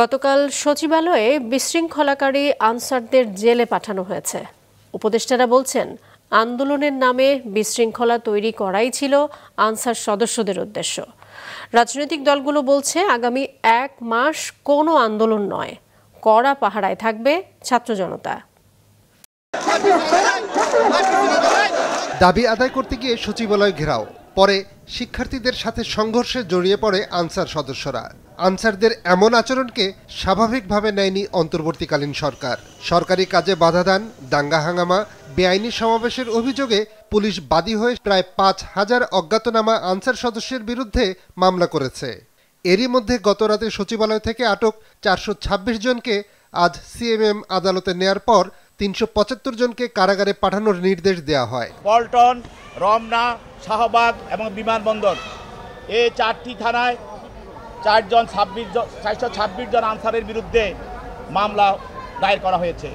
গতকাল সচিবালয়ে বিশৃঙ্খলাকারী আনসারদের জেলে পাঠানো হয়েছে। উপদেষ্টারা বলছেন, আন্দোলনের নামে বিশৃঙ্খলা তৈরি করাই ছিল আনসার সদস্যদের উদ্দেশ্য। রাজনৈতিক দলগুলো বলছে, আগামী 1 মাস কোনো আন্দোলন নয়, কড়া পাহারায় থাকবে ছাত্র জনতা। দাবি আদায় করতে গিয়ে সচিবালয় ঘেরাও, পরে শিক্ষার্থীদের সাথে সংঘর্ষে জড়িয়ে পড়ে আনসার সদস্যরা। আনসারদের এমন আচরণকে স্বাভাবিকভাবে নেয়নি অন্তর্বর্তীকালীন সরকার। সরকারি কাজে বাধা দান, দাঙ্গা হাঙ্গামা, বেআইনি সমাবেশের অভিযোগে পুলিশ বাদী হয়ে প্রায় 5,000 অজ্ঞাতনামা আনসার সদস্যের বিরুদ্ধে মামলা করেছে। এরই মধ্যে গতরাতে সচিবালয় থেকে আটক 426 জনকে আজ সিএমএম আদালতে নেয়ার পর 375 জনকে কারাগারে পাঠানোর নির্দেশ দেওয়া হয়। পল্টন, রমনা, শাহবাগ এবং বিমানবন্দর এই 4টি থানায় 426 জন আনসারের বিরুদ্ধে মামলা দায়ের করা হয়েছে।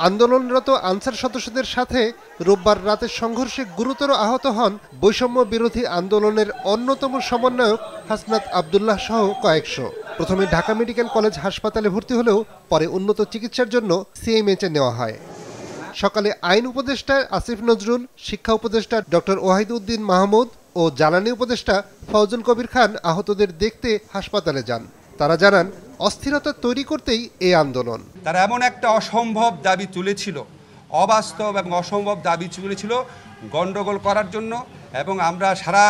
আন্দোলনরত আনসার সদস্যদের সাথে রোববার রাতে সংঘর্ষে গুরুতর আহত হন বৈষম্য বিরোধী আন্দোলনের অন্যতম সমন্বয়ক হাসনাত আবদুল্লাহ সহ কয়েকশো। প্রথমে ঢাকা মেডিকেল কলেজ হাসপাতালে ভর্তি হলেও পরে উন্নত চিকিৎসার জন্য সিএমএইচে নেওয়া হয়। সকালে আইন উপদেষ্টা আসিফ নজরুল, শিক্ষা উপদেষ্টা ডক্টর ওয়াহিদউদ্দিন মাহমুদ ও জ্বালানি উপদেষ্টা ফৌজুল কবির খান আহতদের দেখতে হাসপাতালে যান। তারা জানান, অস্থিরতা তৈরি করতেই এই আন্দোলন। তারা এমন একটা অসম্ভব দাবি তুলেছিল, অবাস্তব এবং অসম্ভব দাবি তুলেছিল গণ্ডগোল করার জন্য, এবং আমরা সারা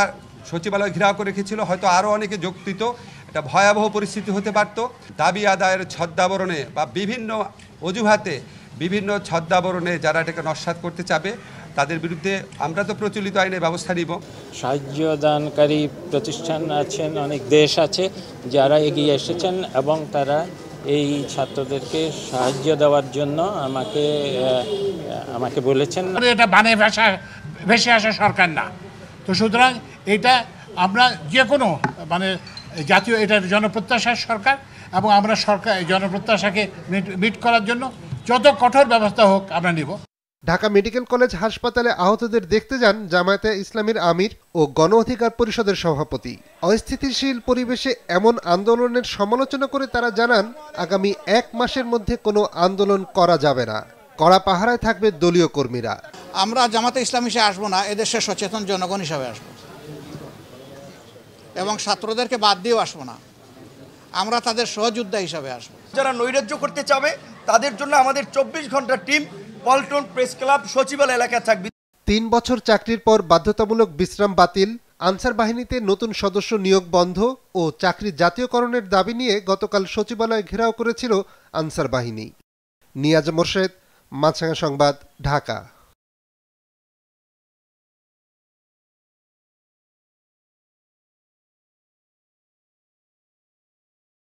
সচিবালয় ঘেরাও করে রেখেছিল। হয়তো আরও অনেকে যোগ দিত, একটা ভয়াবহ পরিস্থিতি হতে পারত। দাবি আদায়ের ছদ্মাবরণে বা বিভিন্ন অজুহাতে, বিভিন্ন ছদ্মাবরণে যারা এটাকে নস্যাৎ করতে চাবে তাদের বিরুদ্ধে আমরা তো প্রচলিত আইনে ব্যবস্থা নিব। সাহায্য দানকারী প্রতিষ্ঠান আছেন, অনেক দেশ আছে যারা এগিয়ে এসেছেন এবং তারা এই ছাত্রদেরকে সাহায্য দেওয়ার জন্য আমাকে বলেছেন। এটা বানে ভেসে আসা সরকার না, তো সুতরাং এটা আমরা যে কোনো জাতীয় এটার জনপ্রত্যাশার সরকার, এবং আমরা সরকার জনপ্রত্যাশাকে মিট করার জন্য যত কঠোর ব্যবস্থা হোক আমরা নিব। ঢাকা মেডিকেল কলেজ হাসপাতালে আহতদের দেখতে যান জামায়াতে ইসলামীর আমির ও গণ অধিকার পরিষদের সভাপতি। অস্থিতিশীল পরিবেশে এমন আন্দোলনের সমালোচনা করে তারা জানান, আগামী 1 মাসের মধ্যে কোনো আন্দোলন করা যাবে না, কড়া পাহারায় থাকবে দলীয় কর্মীরা। আমরা জামাতে ইসলামী হিসেবে আসবো না, এদেশের সচেতন জনগণ হিসাবে আসবো এবং ছাত্রদেরকে বাদ দিয়েও আসবো না, আমরা তাদের সহযোদ্ধা হিসাবে আসবো। যারা নৈরাজ্য করতে চাবে তাদের জন্য আমাদের 24 ঘন্টা টিম পল্টন প্রেস ক্লাব সচিবালয় এলাকায় থাকবে। 3 বছর চাকরির পর বাধ্যতামূলক বিশ্রাম বাতিল, আনসার বাহিনীতে নতুন সদস্য নিয়োগ বন্ধ ও চাকরি জাতীয়করণের দাবি নিয়ে গতকাল সচিবালয় ঘেরাও করেছিল আনসার বাহিনী। নিয়াজ মোর্শেদ, মাছরাঙা সংবাদ, ঢাকা।